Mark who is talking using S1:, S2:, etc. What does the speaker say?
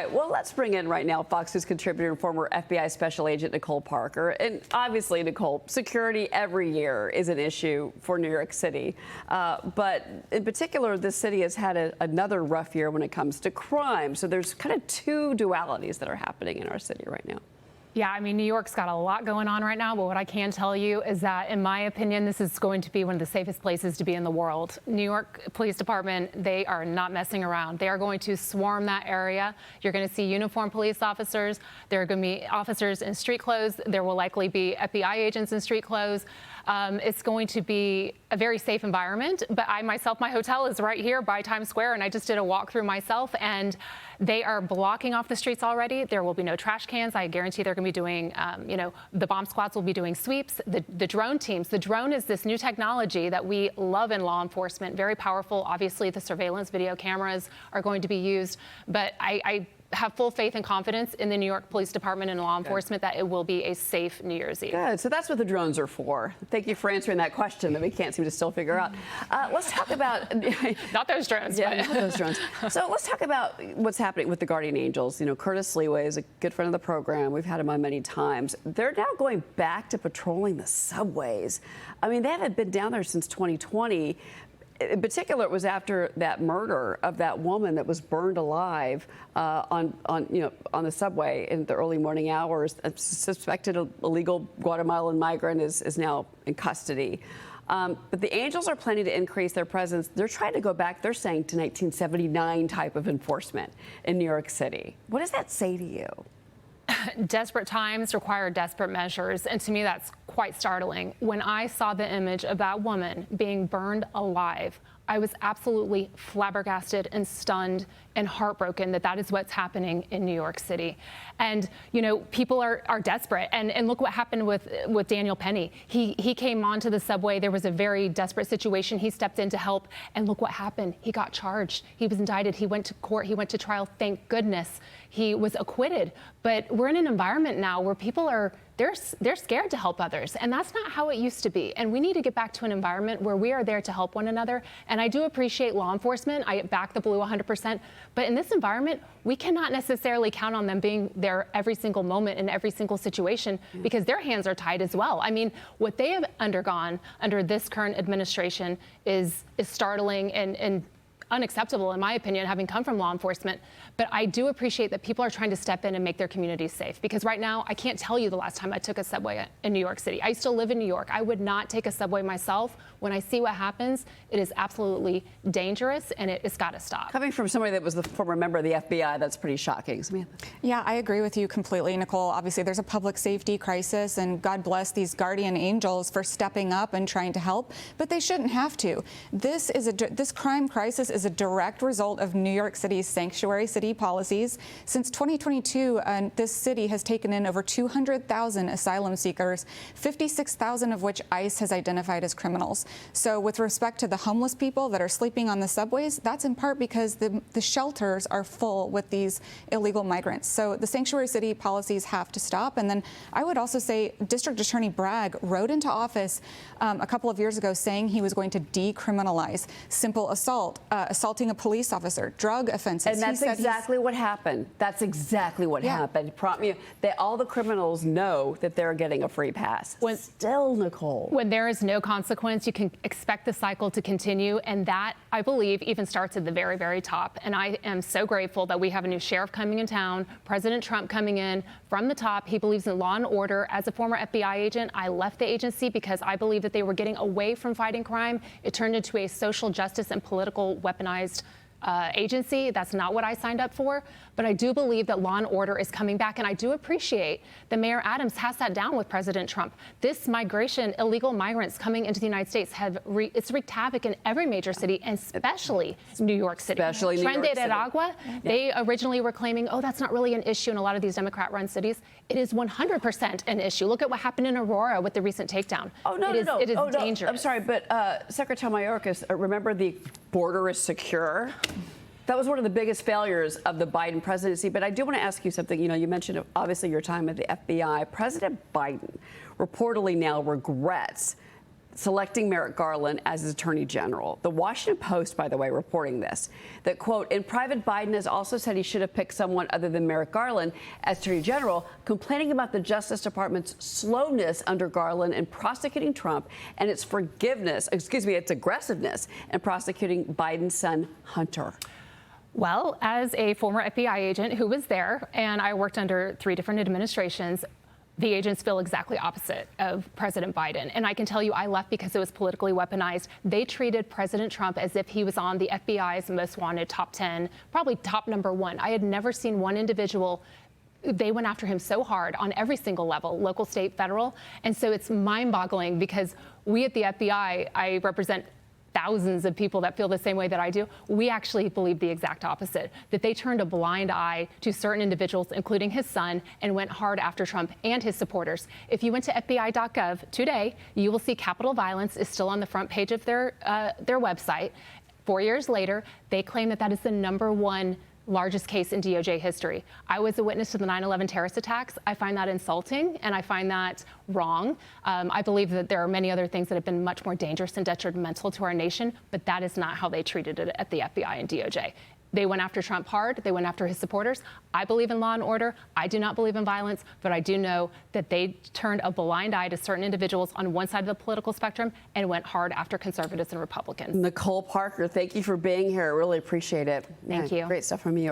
S1: right, well, let's bring in right now Fox News contributor and former FBI Special Agent Nicole Parker. And obviously, Nicole, security every year is an issue for New York City. But in particular, this city has had another rough year when it comes to crime. So there's kind of two dualities that are happening in our city right now.
S2: Yeah, I mean, New York's got a lot going on right now, but what I can tell you is that, in my opinion, this is going to be one of the safest places to be in the world. New York Police Department, they are not messing around. They are going to swarm that area. You're going to see uniformed police officers. There are going to be officers in street clothes. There will likely be FBI agents in street clothes. It's going to be a very safe environment, but I myself, my hotel is right here by Times Square, and I just did a walkthrough myself, and they are blocking off the streets already. There will be no trash cans. I guarantee they're going to be doing, the bomb squads will be doing sweeps. The drone teams. The drone is this new technology that we love in law enforcement. Very powerful. Obviously, the surveillance video cameras are going to be used, but I have full faith and confidence in the New York Police Department and law enforcement that it will be a safe New Year's Eve.
S1: Good. So that's what the drones are for. Thank you for answering that question that we can't seem to still figure out. Let's talk about
S2: not those drones.
S1: Yeah, not those drones. So let's talk about what's happening with the Guardian Angels. You know, Curtis Leeway is a good friend of the program. We've had him on many times. They're now going back to patrolling the subways. I mean, they haven't been down there since 2020. In particular, it was after that murder of that woman that was burned alive on the subway in the early morning hours. A suspected illegal Guatemalan migrant is now in custody. But the Angels are planning to increase their presence. They're trying to go back, they're saying, to 1979 type of enforcement in New York City. What does that say to you?
S2: Desperate times require desperate measures, and to me that's quite startling. When I saw the image of that woman being burned alive, I was absolutely flabbergasted and stunned and heartbroken that is what's happening in New York City. And, you know, people are desperate. And look what happened with Daniel Penny. He came onto the subway. There was a very desperate situation. He stepped in to help. And look what happened. He got charged. He was indicted. He went to court. He went to trial. Thank goodness he was acquitted. But we're in an environment now where people are they're scared to help others, and that's not how it used to be. And we need to get back to an environment where we are there to help one another. And I do appreciate law enforcement. I back the blue 100%. But in this environment, we cannot necessarily count on them being there every single moment in every single situation because their hands are tied as well. I mean, what they have undergone under this current administration is startling and unacceptable, in my opinion, having come from law enforcement. But I do appreciate that people are trying to step in and make their communities safe. Because right now, I can't tell you the last time I took a subway in New York City. I still live in New York. I would not take a subway myself. When I see what happens, it is absolutely dangerous, and it's got to stop.
S1: Coming from somebody that was the former member of the FBI, that's pretty shocking. Samantha.
S3: Yeah, I agree with you completely, Nicole. Obviously, there's a public safety crisis, and God bless these guardian angels for stepping up and trying to help, but they shouldn't have to. This crime crisis is a direct result of New York City's sanctuary city policies. Since 2022, this city has taken in over 200,000 asylum seekers, 56,000 of which ICE has identified as criminals. So with respect to the homeless people that are sleeping on the subways, that's in part because the shelters are full with these illegal migrants. So the sanctuary city policies have to stop. And then I would also say District Attorney Bragg rode into office a couple of years ago saying he was going to decriminalize simple assault, assaulting a police officer, drug offenses.
S1: And that's exactly what happened. That's exactly what happened. All the criminals know that they're getting a free pass. Still, Nicole.
S2: When there is no consequence, you can expect the cycle to continue. And that, I believe, even starts at the very, very top. And I am so grateful that we have a new sheriff coming in town, President Trump coming in from the top. He believes in law and order. As a former FBI agent, I left the agency because I believe that they were getting away from fighting crime. It turned into a social justice and political weaponized agency. That's not what I signed up for. But I do believe that law and order is coming back. And I do appreciate that Mayor Adams has sat down with President Trump. This migration, illegal migrants coming into the United States, it's wreaked havoc in every major city, and especially New York City.
S1: Especially New York City.
S2: Tren de Aragua, they originally were claiming, oh, that's not really an issue in a lot of these Democrat-run cities. It is 100% an issue. Look at what happened in Aurora with the recent takedown.
S1: Oh, no,
S2: It is dangerous.
S1: I'm sorry, but Secretary Mayorkas, remember the border is secure? That was one of the biggest failures of the Biden presidency. But I do want to ask you something. You know, you mentioned, obviously, your time at the FBI. President Biden reportedly now regrets selecting Merrick Garland as his attorney general. The Washington Post, by the way, reporting this, that, quote, in private, Biden has also said he should have picked someone other than Merrick Garland as attorney general, complaining about the Justice Department's slowness under Garland in prosecuting Trump and its its aggressiveness in prosecuting Biden's son, Hunter.
S2: Well, as a former FBI agent who was there, and I worked under 3 different administrations, the agents feel exactly opposite of President Biden. And I can tell you, I left because it was politically weaponized. They treated President Trump as if he was on the FBI's most wanted top 10, probably top #1. I had never seen one individual. They went after him so hard on every single level, local, state, federal. And so it's mind-boggling because we at the FBI, I represent thousands of people that feel the same way that I do. We actually believe the exact opposite, that they turned a blind eye to certain individuals, including his son, and went hard after Trump and his supporters. If you went to FBI.gov today, you will see Capitol violence is still on the front page of their website. 4 years later, they claim that that is the #1 largest case in DOJ history. I was a witness to the 9/11 terrorist attacks. I find that insulting and I find that wrong. I believe that there are many other things that have been much more dangerous and detrimental to our nation, but that is not how they treated it at the FBI and DOJ. They went after Trump hard. They went after his supporters. I believe in law and order. I do not believe in violence, but I do know that they turned a blind eye to certain individuals on one side of the political spectrum and went hard after conservatives and Republicans.
S1: Nicole Parker, thank you for being here. I really appreciate it.
S2: Thank you.
S1: Great stuff from you.